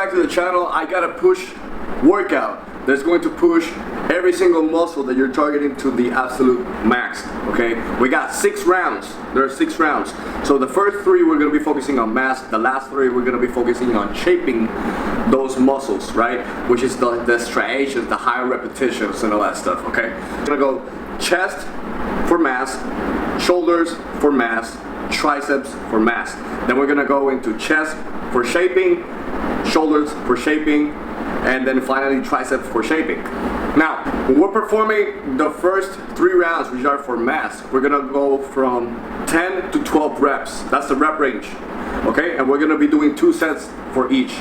back to the channel, I got a push workout that's going to push every single muscle that you're targeting to the absolute max. Okay, we got 6 rounds. There are 6 rounds. So the first 3 we're going to be focusing on mass. The last 3 we're going to be focusing on shaping those muscles, right? Which is the striations, the higher repetitions, and all that stuff. Okay, we're gonna go chest for mass, shoulders for mass, triceps for mass. Then we're gonna go into chest for shaping, shoulders for shaping, and then finally triceps for shaping. Now, when we're performing the first 3 rounds, which are for mass, we're gonna go from 10 to 12 reps. That's the rep range. Okay, and we're gonna be doing 2 sets for each.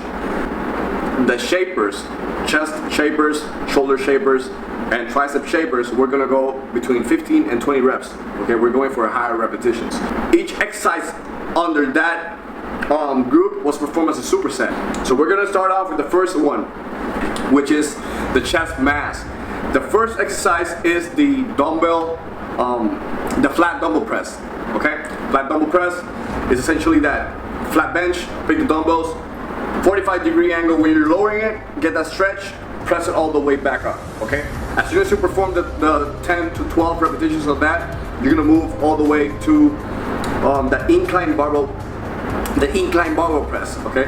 The shapers, chest shapers, shoulder shapers, and tricep shapers, we're gonna go between 15 and 20 reps. Okay, we're going for higher repetitions. Each exercise under that group was performed as a superset. So we're gonna start off with the first one, which is the chest mass. The first exercise is the dumbbell, the flat dumbbell press. Okay, flat dumbbell press is essentially that flat bench. Pick the dumbbells, 45-degree angle. When you're lowering it, get that stretch, press it all the way back up. Okay, as soon as you perform the 10 to 12 repetitions of that, you're gonna move all the way to the incline barbell press. Okay,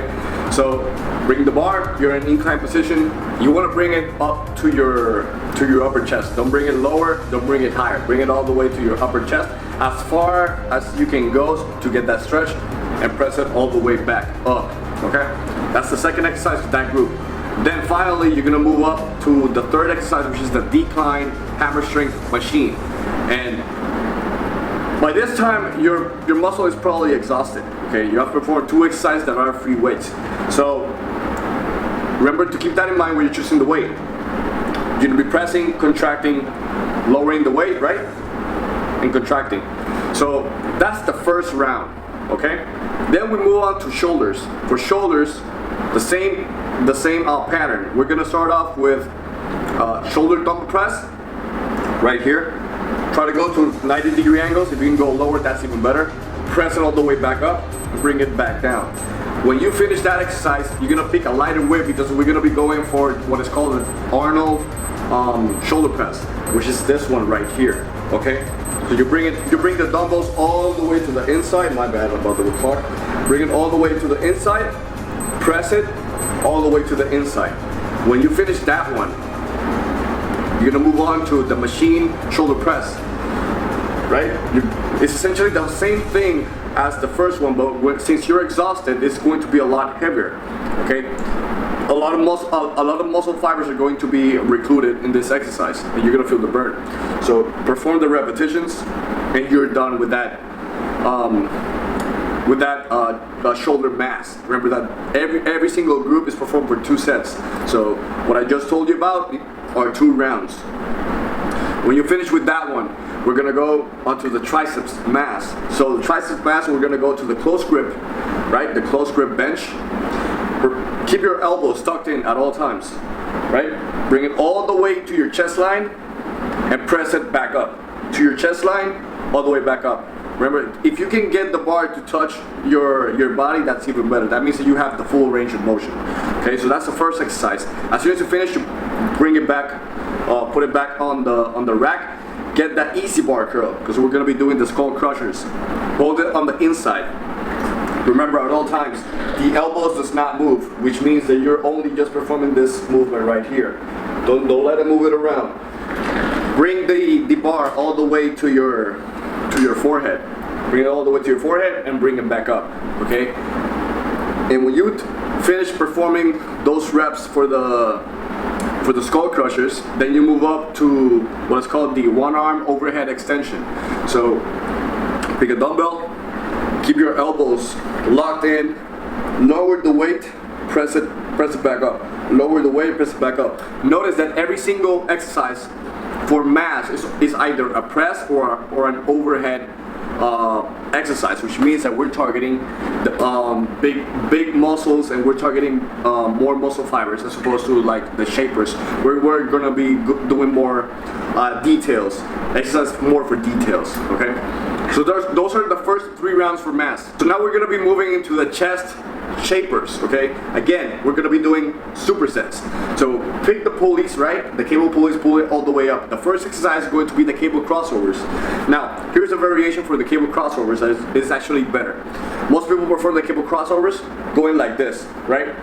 so bring the bar, you're in incline position. You want to bring it up to your upper chest. Don't bring it lower, don't bring it higher. Bring it all the way to your upper chest, as far as you can go to get that stretch, and press it all the way back up. Okay, that's the second exercise for that group. Then finally, you're gonna move up to the third exercise, which is the decline hammer strength machine. And by this time, your muscle is probably exhausted. Okay, you have to perform 2 exercises that are free weights. So remember to keep that in mind when you're choosing the weight. You're gonna be pressing, contracting, lowering the weight, right? And contracting. So that's the first round. Okay. Then we move on to shoulders. For shoulders, the same pattern. We're gonna start off with shoulder dumbbell press right here. Try to go to 90-degree angles. If you can go lower, that's even better. Press it all the way back up, bring it back down. When you finish that exercise, you're gonna pick a lighter weight, because we're gonna be going for what is called an Arnold shoulder press, which is this one right here. Okay, so you bring the dumbbells all the way to the inside. My bad about the clock. Bring it all the way to the inside. Press it all the way to the inside. When you finish that one, you're gonna move on to the machine shoulder press. Right? It's essentially the same thing as the first one, but since you're exhausted, it's going to be a lot heavier. Okay? A lot of muscle fibers are going to be recruited in this exercise, and you're gonna feel the burn. So perform the repetitions, and you're done with that. Shoulder mass. Remember that every single group is performed for 2 sets. So what I just told you about are 2 rounds. When you finish with that one, we're gonna go onto the triceps mass. So the triceps mass, we're gonna go to the close grip, right? The close grip bench. Keep your elbows tucked in at all times, right? Bring it all the way to your chest line and press it back up. To your chest line, all the way back up. Remember, if you can get the bar to touch your body, that's even better. That means that you have the full range of motion. Okay, so that's the first exercise. As soon as you finish, you bring it back, put it back on the rack. Get that easy bar curl, because we're gonna be doing the skull crushers. Hold it on the inside. Remember at all times, the elbows does not move, which means that you're only just performing this movement right here. Don't let it move it around. Bring the bar all the way to your forehead. Bring it all the way to your forehead and bring it back up. Okay. And when you finish performing those reps for the skull crushers, then you move up to what is called the one-arm overhead extension. So pick a dumbbell, keep your elbows locked in, lower the weight, press it back up. Lower the weight, press it back up. Notice that every single exercise for mass is either a press or an overhead exercise, which means that we're targeting the big muscles, and we're targeting more muscle fibers as opposed to like the shapers. We're gonna be doing more details, exercise more for details. Okay, so those are the first 3 rounds for mass. So now we're gonna be moving into the chest shapers, okay? Again, we're gonna be doing supersets. So pick the pulleys, right? The cable pulleys, pull it all the way up. The first exercise is going to be the cable crossovers. Now, here's a variation for the cable crossovers that is actually better. Most people perform the cable crossovers going like this, right?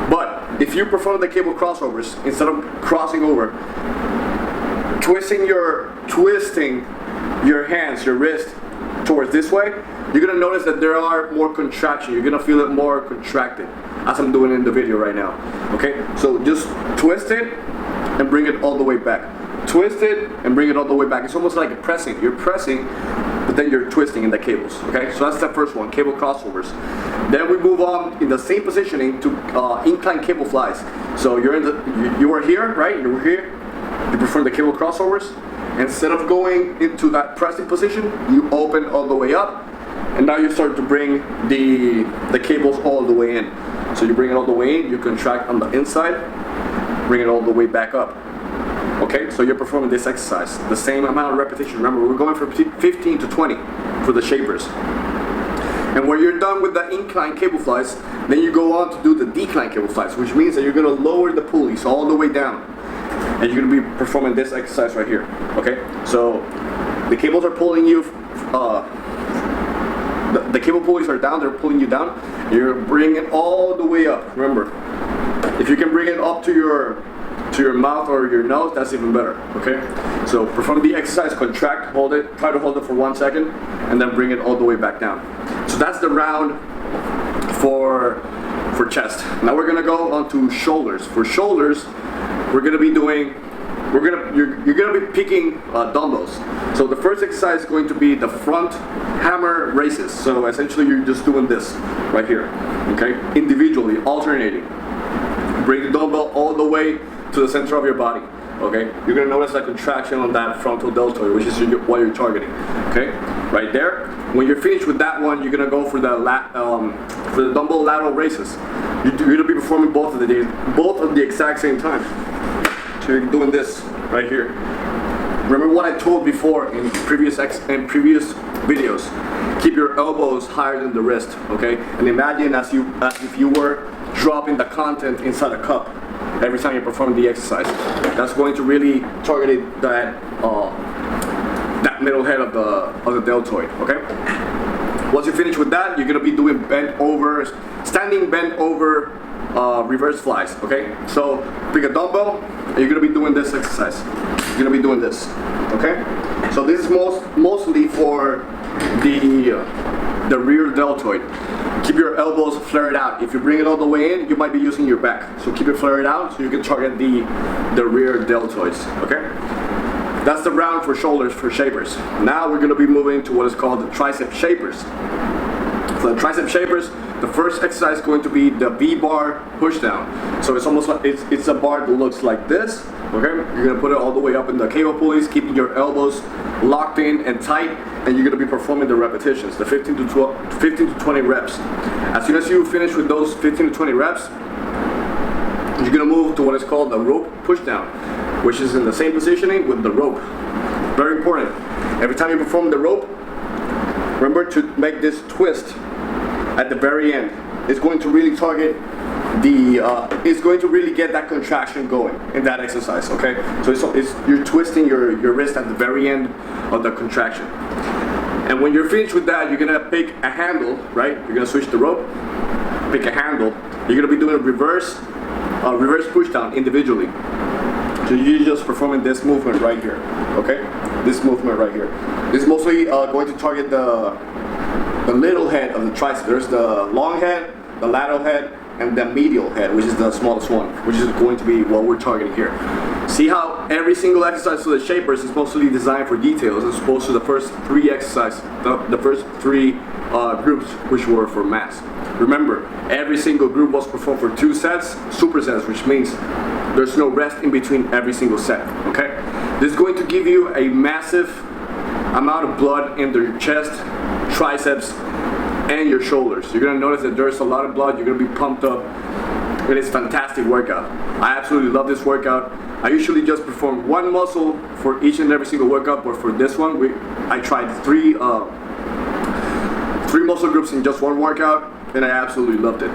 But if you perform the cable crossovers, instead of crossing over, twisting your hands, your wrist towards this way, you're gonna notice that there are more contraction. You're gonna feel it more contracted, as I'm doing in the video right now. Okay, so just twist it and bring it all the way back. Twist it and bring it all the way back. It's almost like pressing. You're pressing, but then you're twisting in the cables. Okay, so that's the first one, cable crossovers. Then we move on in the same positioning to incline cable flies. So you are here, right? You're here. You perform the cable crossovers. Instead of going into that pressing position, you open all the way up, and now you start to bring the cables all the way in. So you bring it all the way in, you contract on the inside, bring it all the way back up. Okay, so you're performing this exercise. The same amount of repetition. Remember, we're going from 15 to 20 for the shapers. And when you're done with the incline cable flies, then you go on to do the decline cable flies, which means that you're gonna lower the pulleys all the way down. And you're gonna be performing this exercise right here. Okay, so the cables are pulling you, the cable pulleys are down, they're pulling you down. You're bringing it all the way up. Remember, if you can bring it up to your mouth or your nose, that's even better. Okay, so perform the exercise, contract, hold it, try to hold it for 1 second, and then bring it all the way back down. So that's the round for chest. Now we're gonna go on to shoulders. For shoulders, we're gonna be doing, you're gonna be picking dumbbells. So the first exercise is going to be the front hammer raises. So essentially you're just doing this right here, okay? Individually, alternating. Bring the dumbbell all the way to the center of your body, okay? You're gonna notice a contraction on that frontal deltoid, which is what you're targeting, okay? Right there. When you're finished with that one, you're gonna go for the dumbbell lateral raises. You're gonna be performing both at the exact same time. So you're doing this right here. Remember what I told before in previous videos. Keep your elbows higher than the wrist, okay? And imagine as if you were dropping the content inside a cup every time you perform the exercise. That's going to really target that middle head of the deltoid, okay? Once you finish with that, you're gonna be doing standing bent over reverse flies, okay? So pick a dumbbell, and you're gonna be doing this exercise. You're gonna be doing this, okay? So this is mostly for the rear deltoid. Keep your elbows flared out. If you bring it all the way in, you might be using your back. So keep it flared out so you can target the rear deltoids, okay? That's the round for shoulders for shapers. Now we're gonna be moving to what is called the tricep shapers. For the tricep shapers, the first exercise is going to be the V-bar push down. So it's almost like it's a bar that looks like this. Okay, you're gonna put it all the way up in the cable pulleys, keeping your elbows locked in and tight, and you're gonna be performing the repetitions, the 15 to 20 reps. As soon as you finish with those 15 to 20 reps, you're gonna move to what is called the rope push down, which is in the same positioning with the rope. Very important. Every time you perform the rope, remember to make this twist at the very end. It's going to really target it's going to really get that contraction going in that exercise, okay? So you're twisting your wrist at the very end of the contraction. And when you're finished with that, you're gonna pick a handle, right? You're gonna switch the rope, pick a handle. You're gonna be doing a reverse push down individually. So you're just performing this movement right here, okay? This movement right here. This is mostly going to target the little head of the tricep. There's the long head, the lateral head, and the medial head, which is the smallest one, which is going to be what we're targeting here. See how every single exercise for the shapers is mostly designed for details as opposed to the first three exercises, the first three groups, which were for mass. Remember, every single group was performed for 2 sets, supersets, which means there's no rest in between every single set, okay? This is going to give you a massive amount of blood in your chest, triceps, and your shoulders. You're gonna notice that there's a lot of blood, you're gonna be pumped up, and it's a fantastic workout. I absolutely love this workout. I usually just perform one muscle for each and every single workout, but for this one, I tried three muscle groups in just one workout, and I absolutely loved it.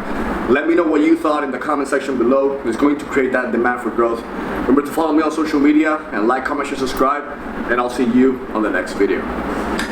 Let me know what you thought in the comment section below. It's going to create that demand for growth. Remember to follow me on social media and like, comment, share, subscribe, and I'll see you on the next video.